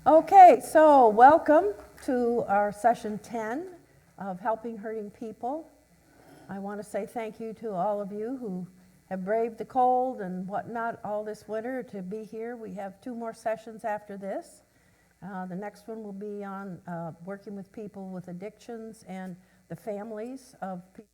Okay, so welcome to our session 10 of Helping Hurting People. I want to say thank you to all of you who have braved the cold and whatnot all this winter to be here. We have 2 more sessions after this. The next one will be on working with people with addictions and the families of people.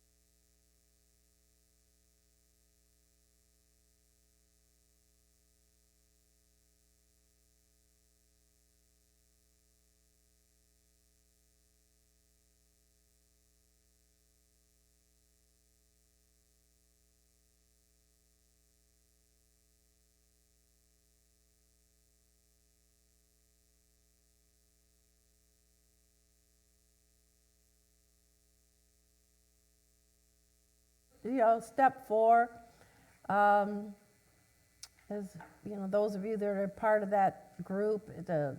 Step 4, as those of you that are part of that group, the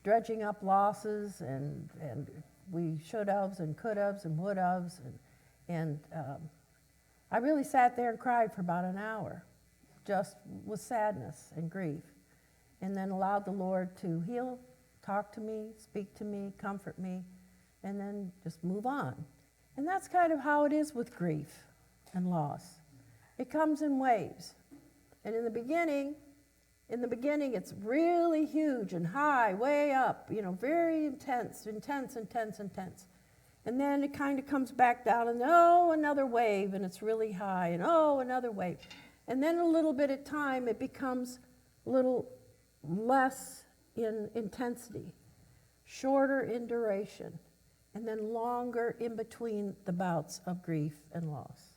dredging up losses and we should haves and could haves and would haves and I really sat there and cried for about an hour, just with sadness and grief, and then allowed the Lord to heal, talk to me, speak to me, comfort me, and then just move on. And that's kind of how it is with grief and loss. It comes in waves. And in the beginning, it's really huge and high, way up, very intense. And then it kind of comes back down and, another wave, and it's really high, and another wave. And then a little bit at time, it becomes a little less in intensity, shorter in duration, and then longer in between the bouts of grief and loss.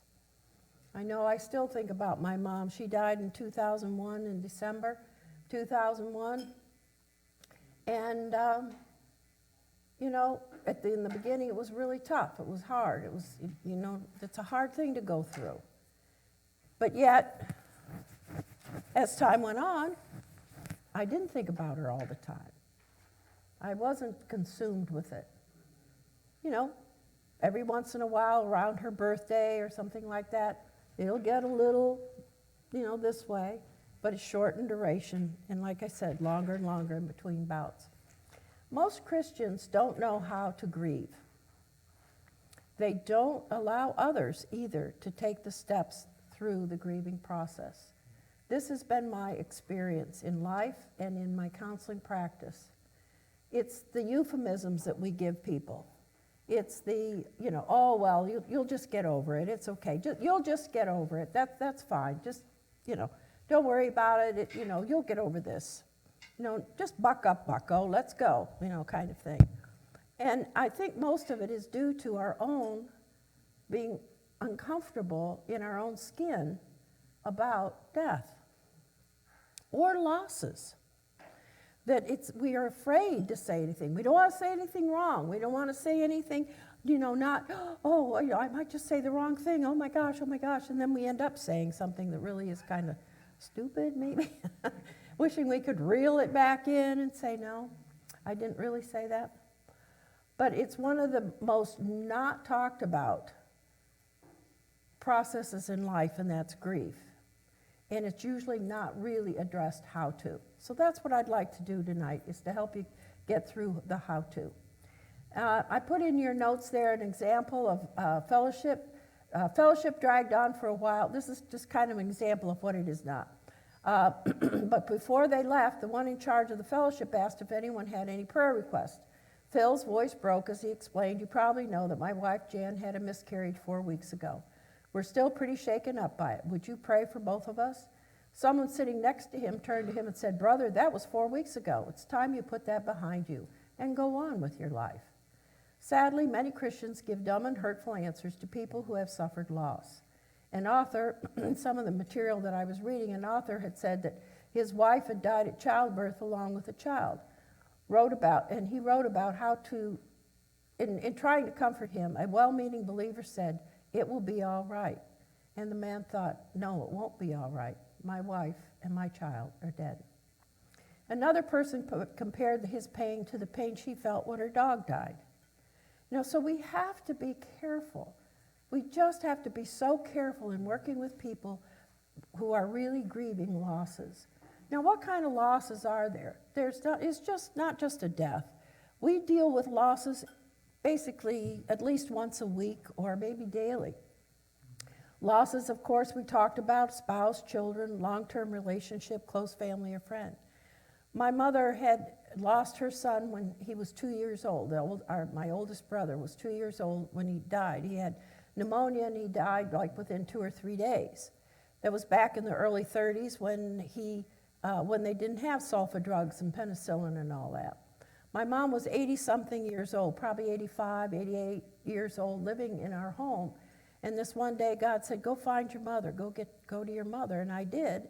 I know I still think about my mom. She died in 2001, in December 2001. And, in the beginning it was really tough. It was hard. It was, it's a hard thing to go through. But yet, as time went on, I didn't think about her all the time. I wasn't consumed with it. Every once in a while around her birthday or something like that, it'll get a little, this way, but it's short in duration, and like I said, longer and longer in between bouts. Most Christians don't know how to grieve. They don't allow others either to take the steps through the grieving process. This has been my experience in life and in my counseling practice. It's the euphemisms that we give people. It's the, you'll just get over it. It's okay. You'll just get over it. That's fine. Just, don't worry about it. You'll get over this. Just buck up, bucko. Let's go, kind of thing. And I think most of it is due to our own being uncomfortable in our own skin about death or losses. That we are afraid to say anything. We don't want to say anything wrong. We don't want to say anything, I might just say the wrong thing. Oh my gosh. And then we end up saying something that really is kind of stupid, maybe. Wishing we could reel it back in and say, no, I didn't really say that. But it's one of the most not talked about processes in life, and that's grief. And it's usually not really addressed how to. So that's what I'd like to do tonight, is to help you get through the how to. I put in your notes there an example of fellowship. Fellowship dragged on for a while. This is just kind of an example of what it is not. But before they left, the one in charge of the fellowship asked if anyone had any prayer requests. Phil's voice broke as he explained, "You probably know that my wife Jan had a miscarriage 4 weeks ago. We're still pretty shaken up by it. Would you pray for both of us?" Someone sitting next to him turned to him and said, "Brother, that was 4 weeks ago. It's time you put that behind you and go on with your life." Sadly, many Christians give dumb and hurtful answers to people who have suffered loss. An author, in some of the material that I was reading, an author had said that his wife had died at childbirth along with a child. He wrote about how to, in trying to comfort him, a well-meaning believer said, "It will be all right." And the man thought, "No, it won't be all right. My wife and my child are dead." Another person compared his pain to the pain she felt when her dog died. So we have to be careful. We just have to be so careful in working with people who are really grieving losses, Now, what kind of losses are there? It's just not just a death. We deal with losses basically at least once a week or maybe daily. Losses, of course, we talked about: spouse, children, long-term relationship, close family or friend. My mother had lost her son when he was 2 years old. My oldest brother was 2 years old when he died. He had pneumonia and he died like within 2 or 3 days. That was back in the early 30s when they didn't have sulfa drugs and penicillin and all that. My mom was 80-something years old, probably 85, 88 years old, living in our home. And this one day, God said, "Go find your mother. Go to your mother." And I did.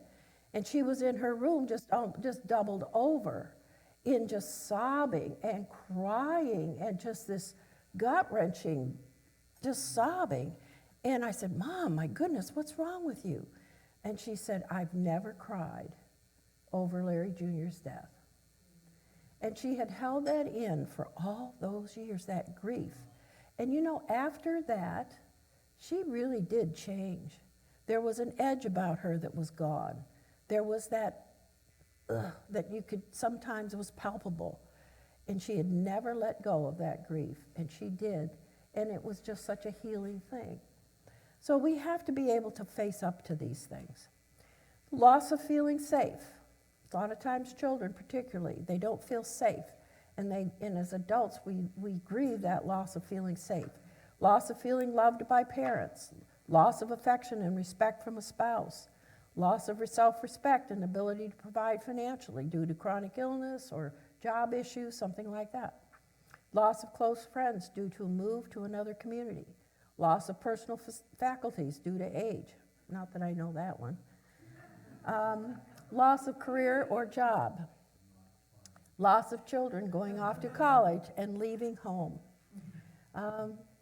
And she was in her room just doubled over in just sobbing and crying and just this gut-wrenching, just sobbing. And I said, "Mom, my goodness, what's wrong with you?" And she said, "I've never cried over Larry Jr.'s death." And she had held that in for all those years, that grief. And you know, after that, she really did change. There was an edge about her that was gone. There was that you could, sometimes it was palpable. And she had never let go of that grief, and she did. And it was just such a healing thing. So we have to be able to face up to these things. Loss of feeling safe. A lot of times children particularly, they don't feel safe. And as adults, we grieve that loss of feeling safe. Loss of feeling loved by parents. Loss of affection and respect from a spouse. Loss of self-respect and ability to provide financially due to chronic illness or job issues, something like that. Loss of close friends due to a move to another community. Loss of personal faculties due to age. Not that I know that one. Loss of career or job. Loss of children going off to college and leaving home.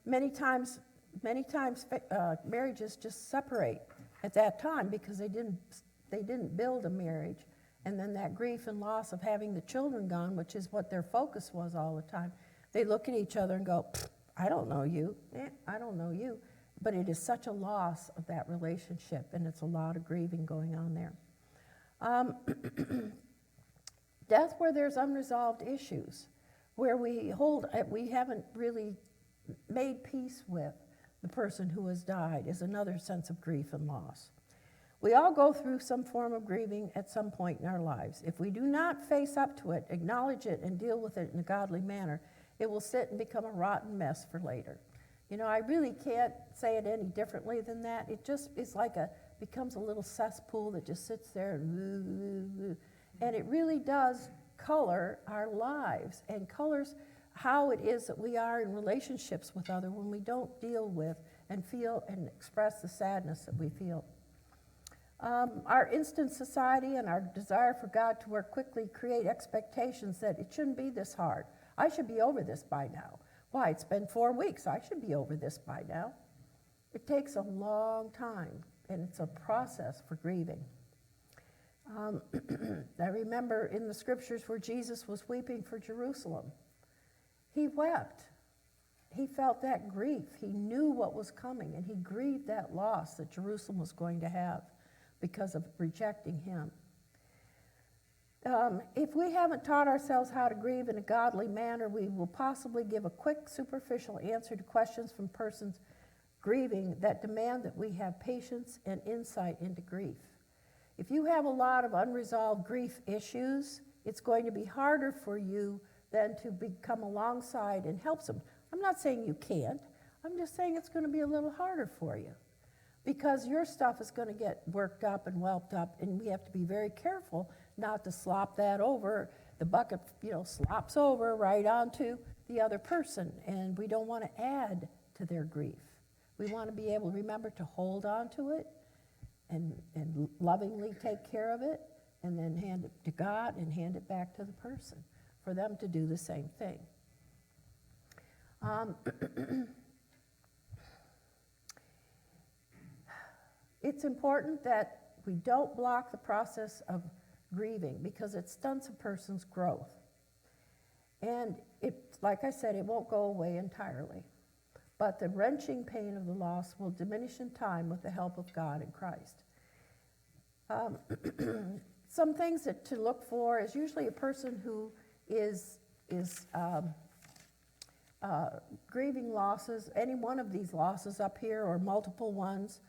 Many times marriages just separate at that time because they didn't build a marriage, and then that grief and loss of having the children gone, which is what their focus was all the time, they look at each other and go, "I don't know you, I don't know you," but it is such a loss of that relationship, and it's a lot of grieving going on there. Death where there's unresolved issues, where we haven't really made peace with the person who has died, is another sense of grief and loss. We all go through some form of grieving at some point in our lives. If we do not face up to it, acknowledge it, and deal with it in a godly manner, it will sit and become a rotten mess for later. You know, I really can't say it any differently than that. It just is becomes a little cesspool that just sits there and it really does color our lives and colors how it is that we are in relationships with others when we don't deal with and feel and express the sadness that we feel. Our instant society and our desire for God to work quickly create expectations that it shouldn't be this hard. I should be over this by now. Why, it's been 4 weeks. I should be over this by now. It takes a long time, and it's a process for grieving. I remember in the scriptures where Jesus was weeping for Jerusalem. He wept. He felt that grief. He knew what was coming, and he grieved that loss that Jerusalem was going to have because of rejecting him. If we haven't taught ourselves how to grieve in a godly manner, we will possibly give a quick, superficial answer to questions from persons grieving that demand that we have patience and insight into grief. If you have a lot of unresolved grief issues, it's going to be harder for you than to come alongside and help them. I'm not saying you can't. I'm just saying it's going to be a little harder for you because your stuff is going to get worked up and whelped up, and we have to be very careful not to slop that over. The bucket, slops over right onto the other person, and we don't want to add to their grief. We want to be able to remember to hold on to it and lovingly take care of it, and then hand it to God and hand it back to the person for them to do the same thing. It's important that we don't block the process of grieving because it stunts a person's growth. And like I said, it won't go away entirely. But the wrenching pain of the loss will diminish in time with the help of God and Christ. some things that to look for is usually a person who is grieving losses, any one of these losses up here or multiple ones,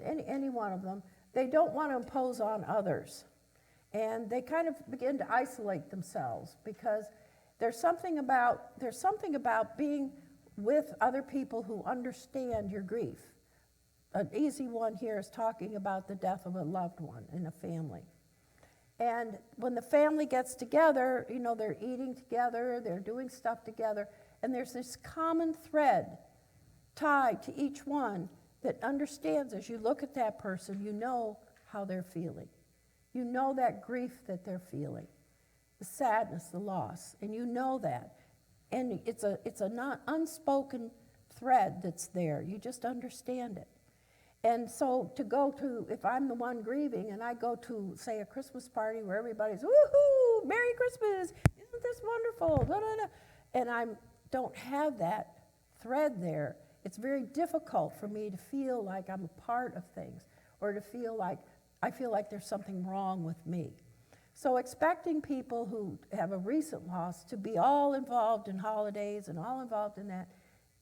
any one of them. They don't want to impose on others. And they kind of begin to isolate themselves because there's something about being with other people who understand your grief. An easy one here is talking about the death of a loved one in a family. And when the family gets together, you know, they're eating together, they're doing stuff together, and there's this common thread tied to each one that understands as you look at that person, you know how they're feeling. You know that grief that they're feeling, the sadness, the loss, and you know that. And it's a not unspoken thread that's there. You just understand it. And so to go to, if I'm the one grieving and I go to, say, a Christmas party where everybody's, woohoo, Merry Christmas, isn't this wonderful, da, da, da, and I don't have that thread there, it's very difficult for me to feel like I'm a part of things or to feel like I feel like there's something wrong with me. So expecting people who have a recent loss to be all involved in holidays and all involved in that,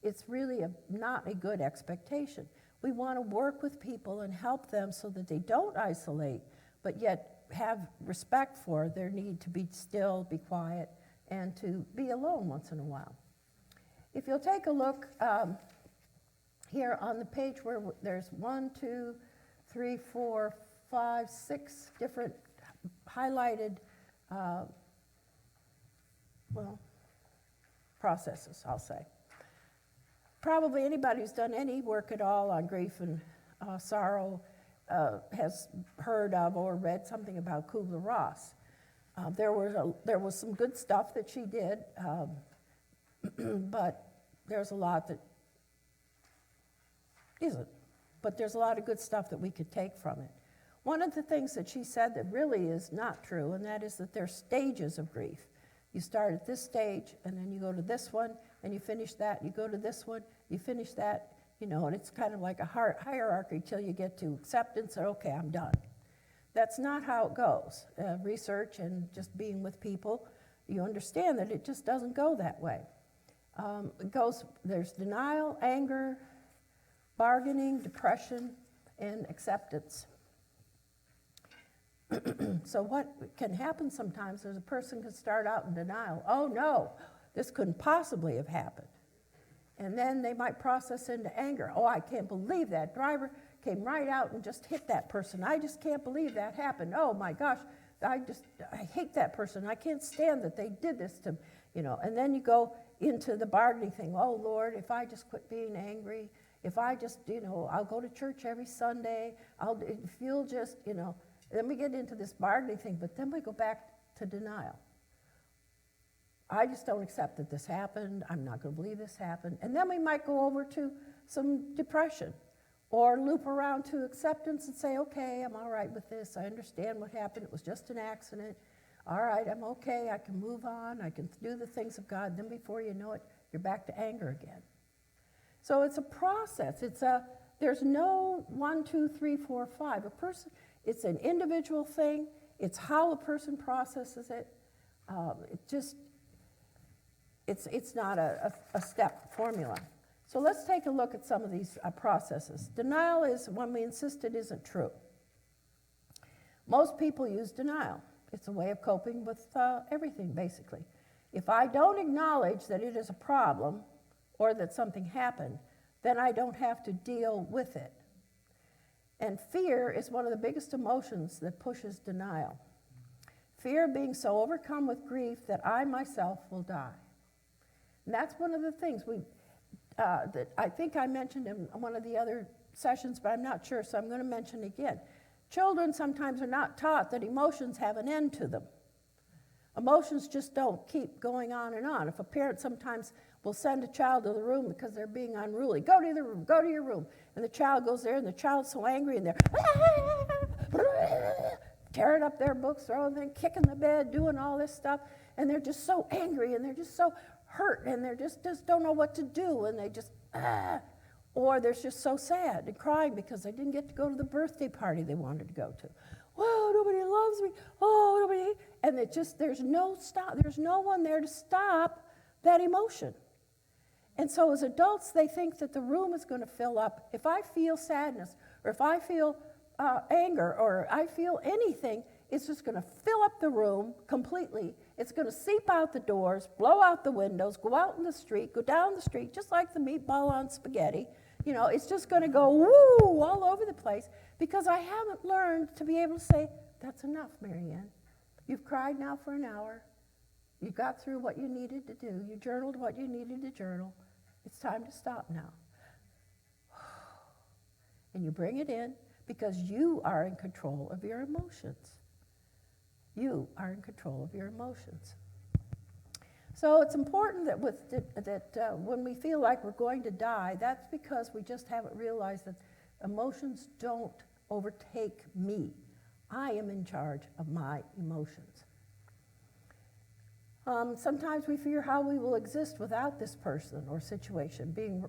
it's really not a good expectation. We want to work with people and help them so that they don't isolate, but yet have respect for their need to be still, be quiet, and to be alone once in a while. If you'll take a look here on the page where there's 1, 2, 3, 4, 5, 6 different highlighted, processes, I'll say. Probably anybody who's done any work at all on grief and sorrow has heard of or read something about Kubler-Ross. There was some good stuff that she did, but there's a lot that isn't. But there's a lot of good stuff that we could take from it. One of the things that she said that really is not true, and that is that there's stages of grief. You start at this stage, and then you go to this one, and you finish that, you go to this one, you finish that, you know, and it's kind of like a hierarchy till you get to acceptance, and okay, I'm done. That's not how it goes. Research and just being with people, you understand that it just doesn't go that way. There's denial, anger, bargaining, depression, and acceptance. So what can happen sometimes is a person can start out in denial. Oh no, this couldn't possibly have happened. And then they might process into anger. Oh, I can't believe that driver came right out and just hit that person. I just can't believe that happened. Oh my gosh, I hate that person. I can't stand that they did this to, you know. And then you go into the bargaining thing. Oh Lord, if I just quit being angry, if I just, you know, I'll go to church every Sunday, if you'll just, you know. Then we get into this bargaining thing, but then we go back to denial. I just don't accept that this happened. I'm not going to believe this happened. And then we might go over to some depression or loop around to acceptance and say, okay, I'm all right with this. I understand what happened. It was just an accident. All right, I'm okay. I can move on. I can do the things of God. Then before you know it, you're back to anger again. So it's a process. There's no 1, 2, 3, 4, 5. It's an individual thing. It's how a person processes it. It's not a step formula. So let's take a look at some of these processes. Denial is when we insist it isn't true. Most people use denial. It's a way of coping with everything, basically. If I don't acknowledge that it is a problem or that something happened, then I don't have to deal with it. And fear is one of the biggest emotions that pushes denial. Fear of being so overcome with grief that I myself will die. And that's one of the things that I think I mentioned in one of the other sessions, but I'm not sure, so I'm going to mention again. Children sometimes are not taught that emotions have an end to them. Emotions just don't keep going on and on. If a parent sometimes will send a child to the room because they're being unruly, go to the room, go to your room. And the child goes there, and the child's so angry, and they're tearing up their books, throwing them, kicking the bed, doing all this stuff. And they're just so angry, and they're just so hurt, and they're just don't know what to do, and they just, or they're just so sad and crying because they didn't get to go to the birthday party they wanted to go to. Whoa, oh, nobody loves me, oh, nobody, and it just, there's no one there to stop that emotion. And so as adults, they think that the room is going to fill up. If I feel sadness, or if I feel anger, or I feel anything, it's just going to fill up the room completely. It's going to seep out the doors, blow out the windows, go out in the street, go down the street, just like the meatball on spaghetti. You know, it's just going to go woo all over the place because I haven't learned to be able to say, that's enough, Marianne. You've cried now for an hour. You got through what you needed to do. You journaled what you needed to journal. It's time to stop now. And you bring it in because you are in control of your emotions. You are in control of your emotions. So it's important that when we feel like we're going to die, that's because we just haven't realized that emotions don't overtake me. I am in charge of my emotions. Sometimes we fear how we will exist without this person or situation. Being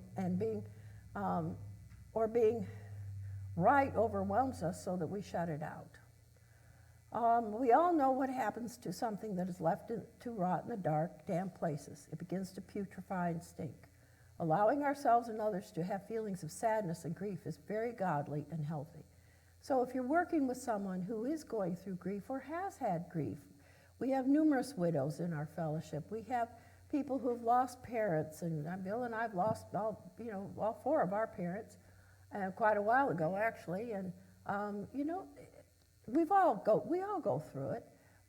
right overwhelms us so that we shut it out. We all know what happens to something that is left to rot in the dark, damp places. It begins to putrefy and stink. Allowing ourselves and others to have feelings of sadness and grief is very godly and healthy. So if you're working with someone who is going through grief or has had grief, we have numerous widows in our fellowship. We have people who've lost parents, and Bill and I've lost all four of our parents quite a while ago, actually. And we all go through it,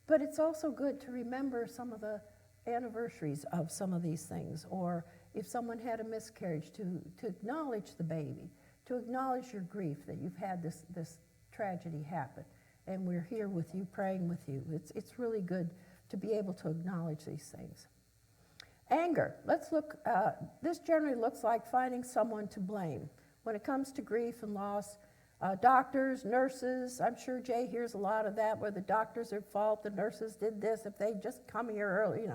but it's also good to remember some of the anniversaries of some of these things, or if someone had a miscarriage, to acknowledge the baby, to acknowledge your grief that you've had this tragedy happen. And we're here with you, praying with you. It's really good to be able to acknowledge these things. Anger. Let's look. This generally looks like finding someone to blame. When it comes to grief and loss, doctors, nurses, I'm sure Jay hears a lot of that, where the doctors are at fault, the nurses did this, if they just come here early,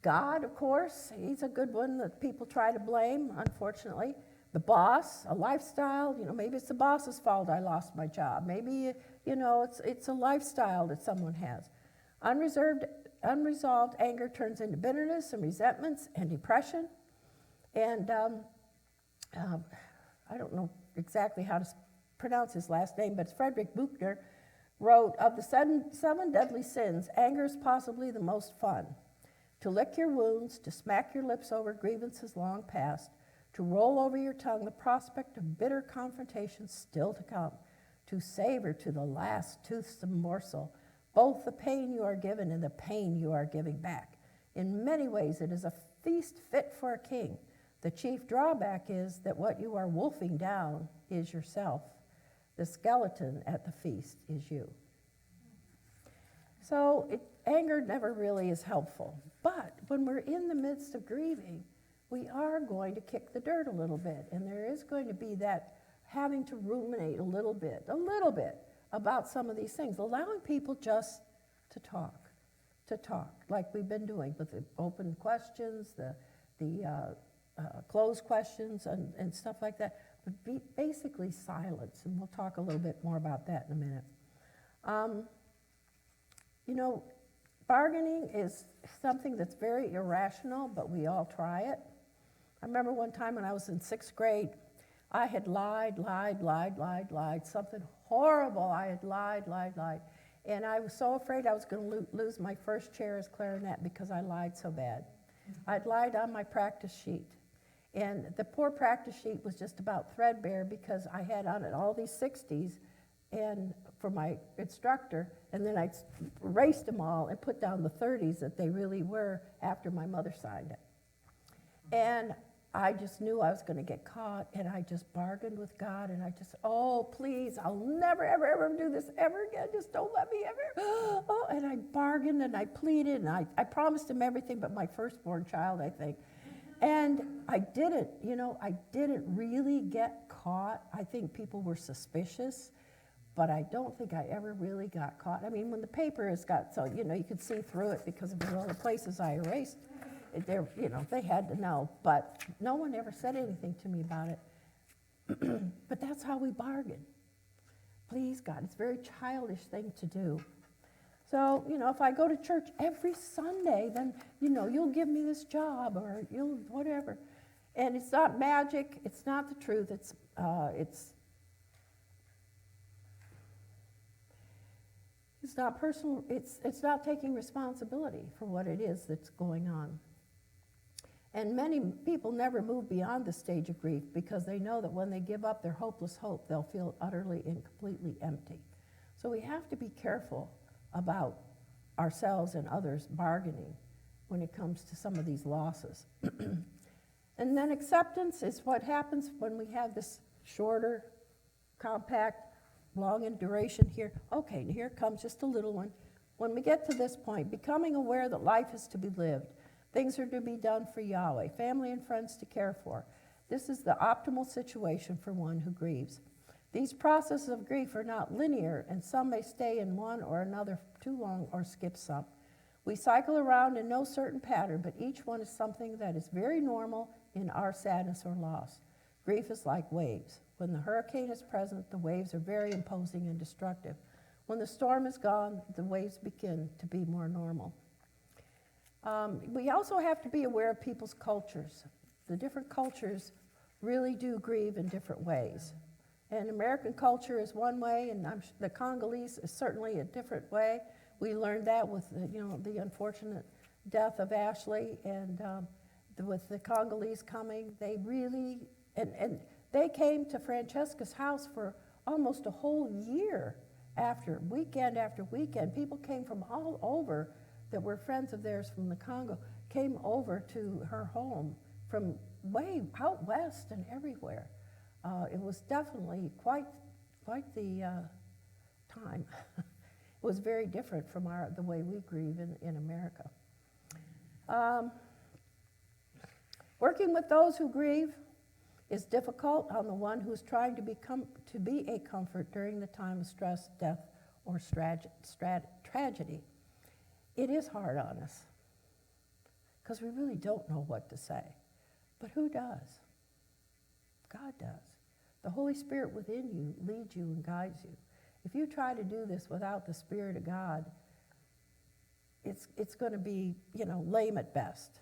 God, of course, he's a good one that people try to blame, unfortunately. The boss, a lifestyle, maybe it's the boss's fault I lost my job. Maybe, it's a lifestyle that someone has. Unresolved anger turns into bitterness and resentments and depression. And I don't know exactly how to pronounce his last name, but Frederick Buechner wrote, of the seven deadly sins, anger is possibly the most fun. To lick your wounds, to smack your lips over grievances long past, to roll over your tongue the prospect of bitter confrontation still to come, to savor to the last toothsome morsel both the pain you are given and the pain you are giving back. In many ways, it is a feast fit for a king. The chief drawback is that what you are wolfing down is yourself. The skeleton at the feast is you. So anger never really is helpful. But when we're in the midst of grieving, we are going to kick the dirt a little bit. And there is going to be that having to ruminate a little bit about some of these things, allowing people just to talk, like we've been doing with the open questions, the closed questions, and stuff like that. But basically silence, and we'll talk a little bit more about that in a minute. Bargaining is something that's very irrational, but we all try it. I remember one time when I was in 6th grade, I had lied, something horrible. I had lied. And I was so afraid I was going to lose my first chair as clarinet because I lied so bad. I'd lied on my practice sheet. And the poor practice sheet was just about threadbare because I had on it all these 60s and for my instructor, and then I erased them all and put down the 30s that they really were after my mother signed it. And I just knew I was going to get caught, and I just bargained with God, and I just, oh, please, I'll never, ever do this ever again. Just don't let me ever. Oh, and I bargained, and I pleaded, and I promised him everything but my firstborn child, I think. And I didn't really get caught. I think people were suspicious, but I don't think I ever really got caught. I mean, when the paper has got, so, you could see through it because of all the places I erased. They had to know, but no one ever said anything to me about it. But that's how we bargain. please God. It's a very childish thing to do. So, if I go to church every Sunday, then, you'll give me this job or you'll whatever. And it's not magic. It's not the truth. It's not personal. It's not taking responsibility for what it is that's going on. And many people never move beyond the stage of grief because they know that when they give up their hopeless hope, they'll feel utterly and completely empty. So we have to be careful about ourselves and others bargaining when it comes to some of these losses. And then acceptance is what happens when we have this shorter, compact, long in duration here. Okay, here comes just a little one. When we get to this point, becoming aware that life is to be lived, things are to be done for Yahweh, family and friends to care for. This is the optimal situation for one who grieves. These processes of grief are not linear, and some may stay in one or another too long or skip some. We cycle around in no certain pattern, but each one is something that is very normal in our sadness or loss. Grief is like waves. When the hurricane is present, the waves are very imposing and destructive. When the storm is gone, the waves begin to be more normal. We also have to be aware of people's cultures. The different cultures really do grieve in different ways. And American culture is one way, and the Congolese is certainly a different way. We learned that with the unfortunate death of Ashley, and with the Congolese coming, they really and they came to Francesca's house for almost a whole year weekend after weekend. People came from all over that were friends of theirs from the Congo, came over to her home from way out west and everywhere. It was definitely quite the time. It was very different from the way we grieve in America. Working with those who grieve is difficult on the one who is trying to be a comfort during the time of stress, death, or tragedy. It is hard on us because we really don't know what to say. But who does? God does. The Holy Spirit within you leads you and guides you. If you try to do this without the Spirit of God, it's going to be, lame at best.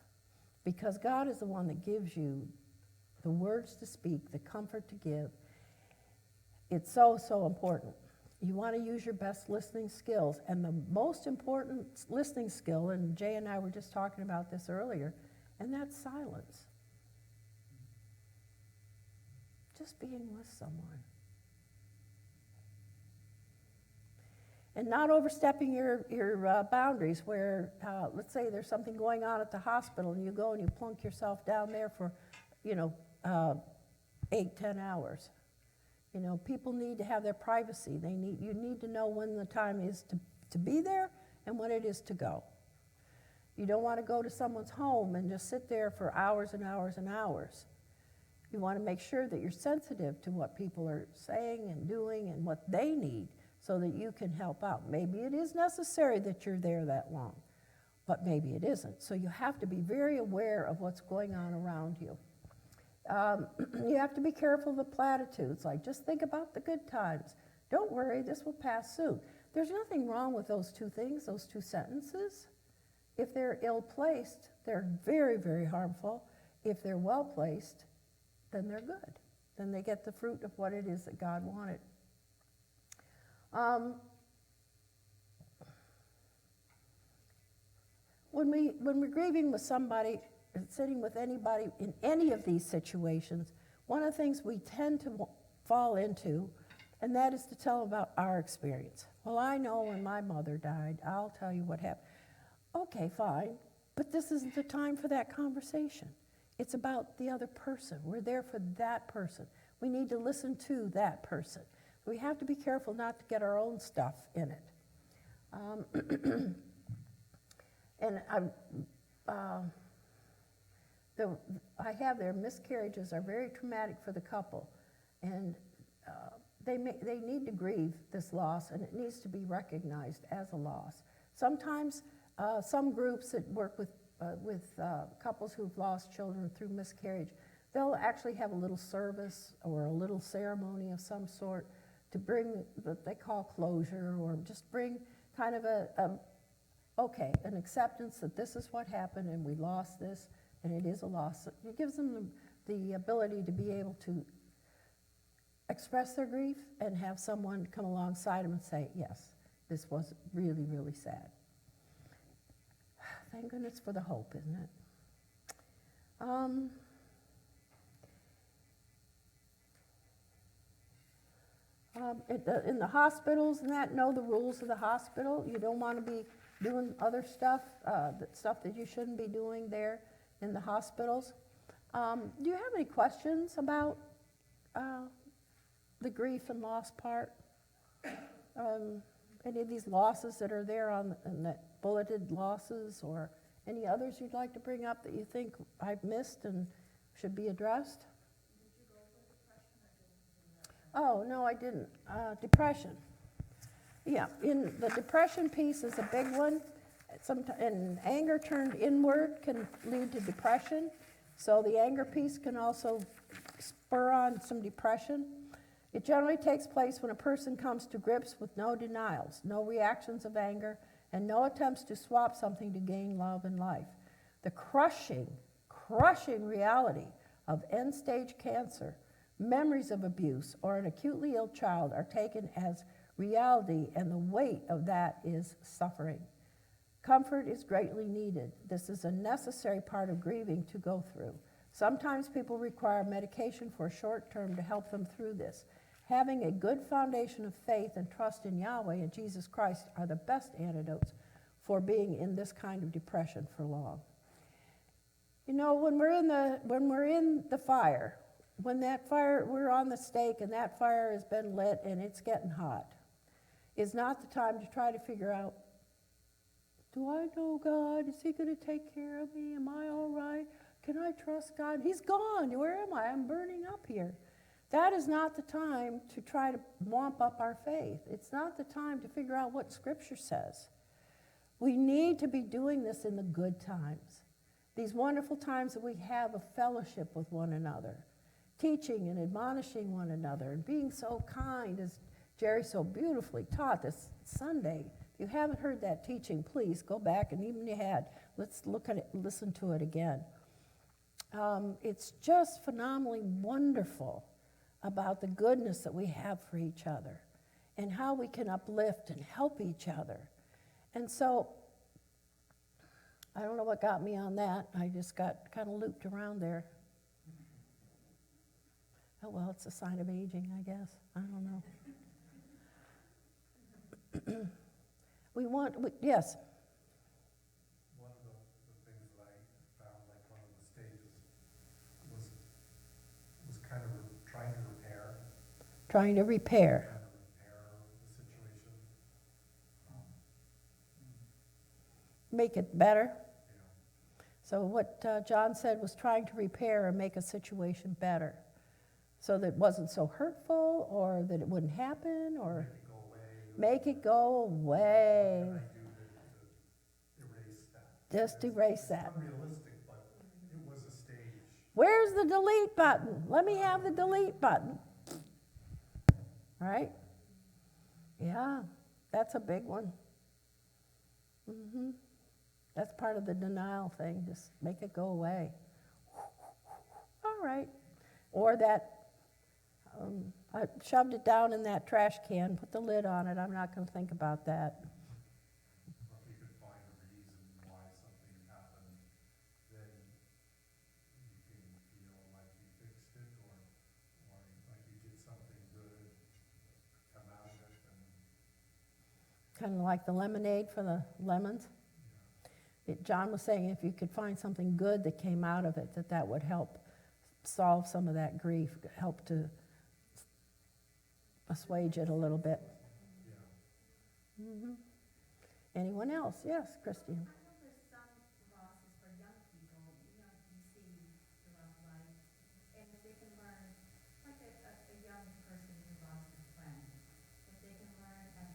Because God is the one that gives you the words to speak, the comfort to give. It's so, so important. You want to use your best listening skills. And the most important listening skill, and Jay and I were just talking about this earlier, and that's silence. Just being with someone. And not overstepping your boundaries where, let's say there's something going on at the hospital and you go and you plunk yourself down there for, 8-10 hours. People need to have their privacy. You need to know when the time is to be there and when it is to go. You don't want to go to someone's home and just sit there for hours and hours and hours. You want to make sure that you're sensitive to what people are saying and doing and what they need so that you can help out. Maybe it is necessary that you're there that long, but maybe it isn't. So you have to be very aware of what's going on around you. You have to be careful of the platitudes, like just think about the good times. Don't worry, this will pass soon. There's nothing wrong with those two things, those two sentences. If they're ill-placed, they're very, very harmful. If they're well-placed, then they're good. Then they get the fruit of what it is that God wanted. When we're grieving with somebody, sitting with anybody in any of these situations, one of the things we tend to fall into, and that is to tell about our experience. Well, I know when my mother died, I'll tell you what happened. Okay, fine, but this isn't the time for that conversation. It's about the other person. We're there for that person. We need to listen to that person. We have to be careful not to get our own stuff in it. And I have their miscarriages are very traumatic for the couple, and they need to grieve this loss, and it needs to be recognized as a loss. Sometimes some groups that work with couples who've lost children through miscarriage, they'll actually have a little service or a little ceremony of some sort to bring what they call closure, or just bring kind of an acceptance that this is what happened and we lost this and it is a loss. It gives them the ability to be able to express their grief and have someone come alongside them and say, yes, this was really, really sad. Thank goodness for the hope, isn't it? In the hospitals and that, know the rules of the hospital. You don't want to be doing other stuff, stuff that you shouldn't be doing there in the hospitals. Do you have any questions about the grief and loss part? Any of these losses that are there on the bulleted losses, or any others you'd like to bring up that you think I've missed and should be addressed? Oh, no, I didn't. Depression. Yeah, in the depression piece is a big one. And anger turned inward can lead to depression. So the anger piece can also spur on some depression. It generally takes place when a person comes to grips with no denials, no reactions of anger, and no attempts to swap something to gain love and life. The crushing reality of end-stage cancer, memories of abuse, or an acutely ill child are taken as reality, and the weight of that is suffering. Comfort is greatly needed. This is a necessary part of grieving to go through. Sometimes people require medication for a short term to help them through this. Having a good foundation of faith and trust in Yahweh and Jesus Christ are the best antidotes for being in this kind of depression for long. You know, when we're in the fire, when that fire, we're on the stake and that fire has been lit and it's getting hot, is not the time to try to figure out, do I know God? Is he going to take care of me? Am I all right? Can I trust God? He's gone. Where am I? I'm burning up here. That is not the time to try to wamp up our faith. It's not the time to figure out what Scripture says. We need to be doing this in the good times. These wonderful times that we have of fellowship with one another, teaching and admonishing one another, and being so kind, as Jerry so beautifully taught this Sunday. If you haven't heard that teaching, please go back, and even if you had, let's look at it, listen to it again. It's just phenomenally wonderful about the goodness that we have for each other and how we can uplift and help each other. And so, I don't know what got me on that. I just got kind of looped around there. Oh, well, it's a sign of aging, I guess. I don't know. Yes? One of the things that I found, like one of the stages, was kind of trying to repair. Trying to repair. Trying to repair the situation. Make it better. Yeah. So what John said was trying to repair and make a situation better, so that it wasn't so hurtful, or that it wouldn't happen, or make it go away. What can I do to erase that? Just erase that. It's unrealistic, but it was a stage. Where's the delete button? Let me have the delete button. Right? Yeah, that's a big one. That's part of the denial thing. Just make it go away. All right. Or that, I shoved it down in that trash can, put the lid on it. I'm not going to think about that. If you could find a reason why something happened, then you can feel like you fixed it, or like you did something good, come out of it, and Kind of like the lemonade for the lemons. John was saying if you could find something good that came out of it, that would help solve some of that grief, help to assuage it a little bit. yeah. Anyone else? Yes, Christine. I know there's some losses for young people, you see throughout life, and if they can learn, like a young person who lost a friend, if they can learn at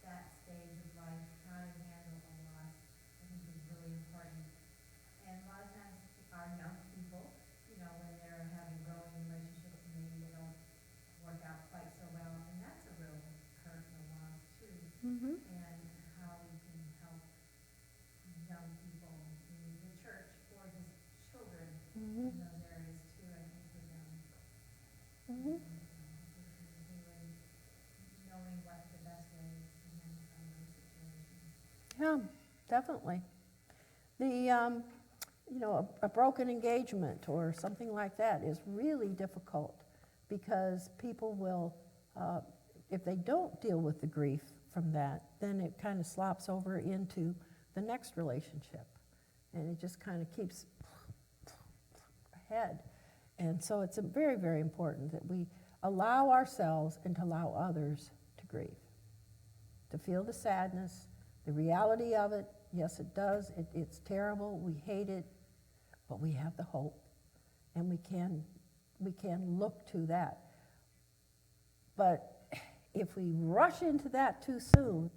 that stage of life how to handle a loss, I think is really important. And a lot of times our young people, when they're having growing relationships, maybe they don't work out quite so well, and that's a definitely. The, a broken engagement or something like that is really difficult because people will, if they don't deal with the grief from that, then it kind of slops over into the next relationship. And it just kind of keeps ahead. And so it's very, very important that we allow ourselves and to allow others to grieve, to feel the sadness, the reality of it. Yes, it does. It's terrible. We hate it, but we have the hope, and we can look to that. But if we rush into that too soon,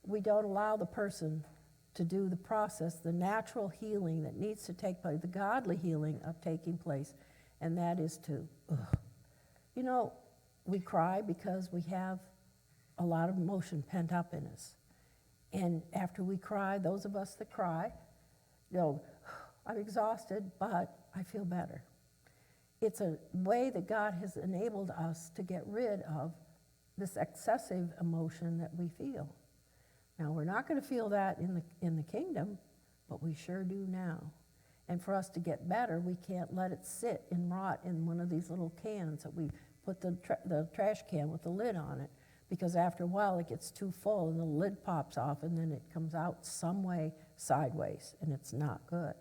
we don't allow the person to do the process, the natural healing that needs to take place, the godly healing of taking place, and that is to, we cry because we have a lot of emotion pent up in us. And after we cry, those of us that cry, I'm exhausted, but I feel better. It's a way that God has enabled us to get rid of this excessive emotion that we feel. Now, we're not going to feel that in the kingdom, but we sure do now. And for us to get better, we can't let it sit and rot in one of these little cans that we put the trash can with the lid on it, because after a while it gets too full and the lid pops off and then it comes out some way sideways, and it's not good.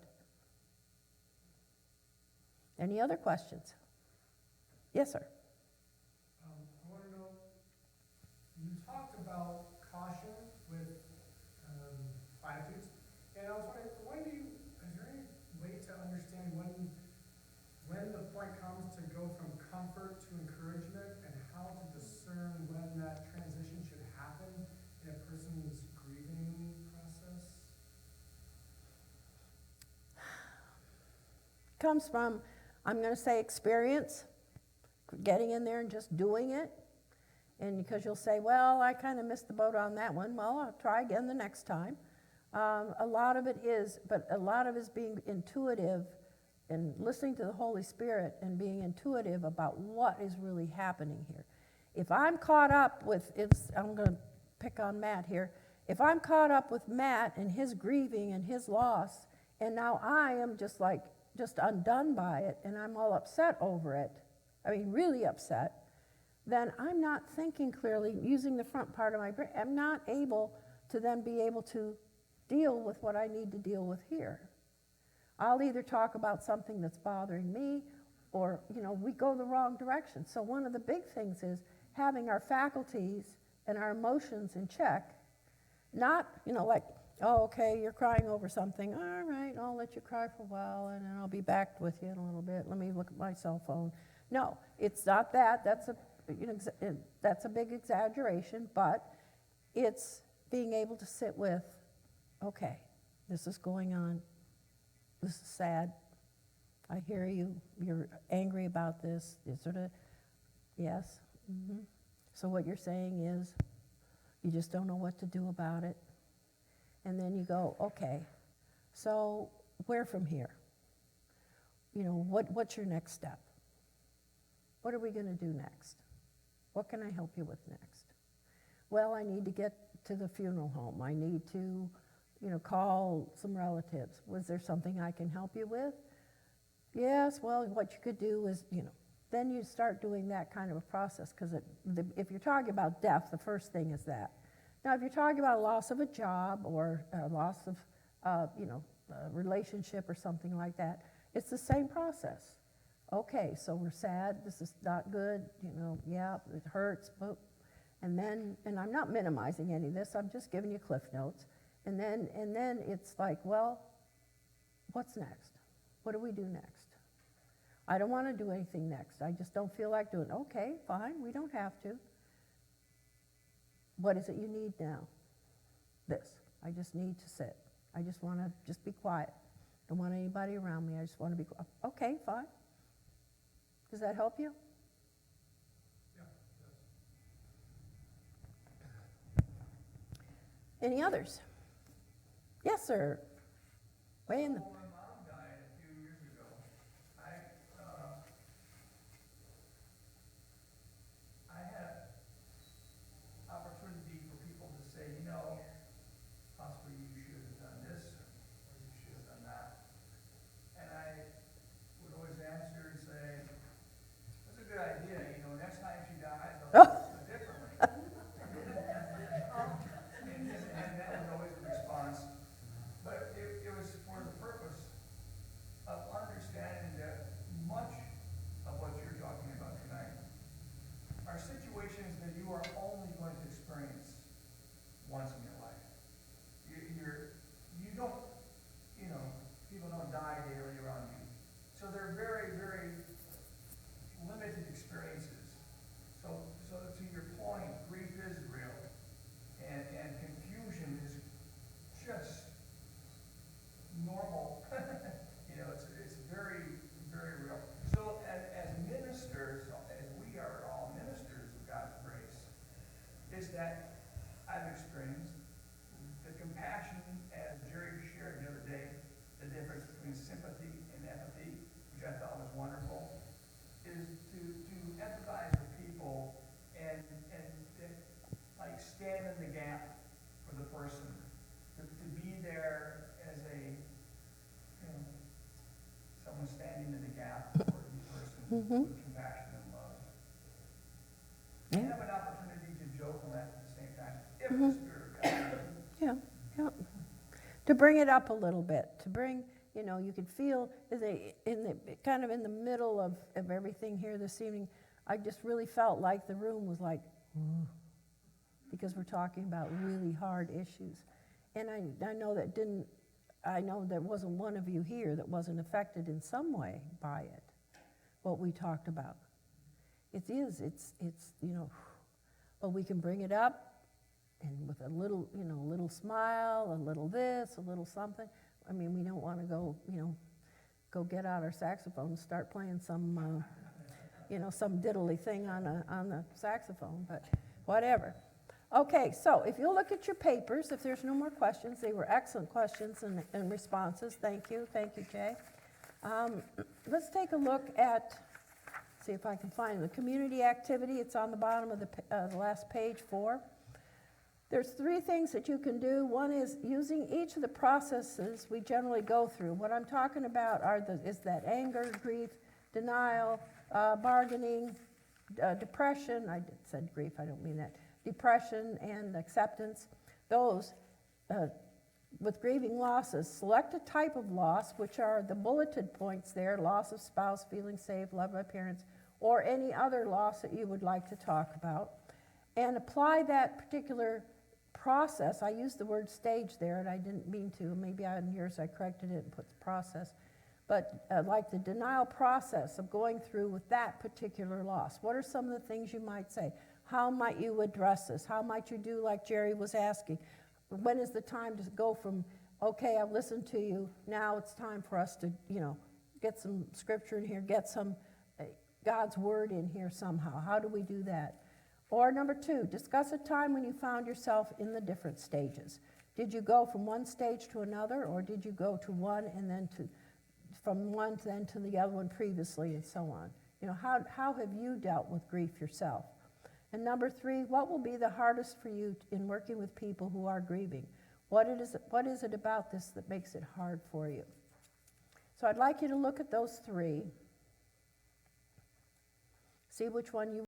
Any other questions? Yes, sir. I want to know, you talked about caution with platitudes, and I was wondering, is there any way to understand when the point comes to go from comfort to encouragement, and how to discern when that transition should happen in a person's grieving process? Comes from, I'm going to say, experience, getting in there and just doing it. And because you'll say, well, I kind of missed the boat on that one. Well, I'll try again the next time. A lot of it is, but a lot of it is being intuitive and listening to the Holy Spirit and being intuitive about what is really happening here. If I'm caught up with, I'm going to pick on Matt here. If I'm caught up with Matt and his grieving and his loss, and now I am just undone by it, and I'm all upset over it, really upset, then I'm not thinking clearly, using the front part of my brain. I'm not able to then be able to deal with what I need to deal with here. I'll either talk about something that's bothering me, or, we go the wrong direction. So one of the big things is having our faculties and our emotions in check, not, like, oh, okay, you're crying over something. All right, I'll let you cry for a while, and then I'll be back with you in a little bit. Let me look at my cell phone. No, it's not that. That's a big exaggeration, but it's being able to sit with, okay, this is going on. This is sad. I hear you. You're angry about this. Yes. Mm-hmm. So what you're saying is you just don't know what to do about it. And then you go, okay, so where from here? What's your next step? What are we going to do next? What can I help you with next? Well, I need to get to the funeral home. I need to, call some relatives. Was there something I can help you with? Yes, well, what you could do is, then you start doing that kind of a process, because if you're talking about death, the first thing is that. Now, if you're talking about a loss of a job or a loss of, a relationship or something like that, it's the same process. Okay, so we're sad. This is not good. Yeah, it hurts. But, and I'm not minimizing any of this. I'm just giving you cliff notes. And then it's like, well, what's next? What do we do next? I don't want to do anything next. I just don't feel like doing it. Okay, fine. We don't have to. What is it you need now? This. I just need to sit. I just want to just be quiet. Don't want anybody around me. I just want to be quiet. Okay, fine. Does that help you? Yeah. Any others? Yes, sir. Way in the... When my mom died a few years ago, I had opportunity for people to say, possibly you should Mm-hmm. with compassion and love. Yeah. And have an opportunity to joke and laugh at the same time, if Mhm. the Spirit of God does. Yeah, yeah. To bring it up a little bit, to bring, you can feel kind of in the middle of everything here this evening, I just really felt like the room was like, "Ooh," because we're talking about really hard issues. And I know there wasn't one of you here that wasn't affected in some way by it, what we talked about. It's but we can bring it up, and with a little smile, a little this, a little something. I mean, we don't want to go get out our saxophone and start playing some diddly thing on the saxophone, but whatever. Okay, so if you'll look at your papers, if there's no more questions, they were excellent questions and responses. Thank you, Jay. Let's take a look at, see if I can find the community activity. It's on the bottom of the last page 4. There's 3 things that you can do. One is using each of the processes we generally go through. What I'm talking about is that anger, grief, denial, bargaining, depression. I said grief, I don't mean that. Depression and acceptance. Those, with grieving losses, select a type of loss, which are the bulleted points there: loss of spouse, feeling safe, love by parents, or any other loss that you would like to talk about. And apply that particular process. I used the word stage there, and I didn't mean to. Maybe on yours I corrected it and put process. But like the denial process of going through with that particular loss. What are some of the things you might say? How might you address this? How might you do like Jerry was asking? When is the time to go from, okay, I've listened to you, now it's time for us to, get some scripture in here, get some God's word in here somehow. How do we do that? Or number 2, discuss a time when you found yourself in the different stages. Did you go from one stage to another, or did you go to one and then from one then to the other one previously, and so on? How have you dealt with grief yourself? And number 3, what will be the hardest for you in working with people who are grieving? What is it about this that makes it hard for you? So I'd like you to look at those 3, see which one you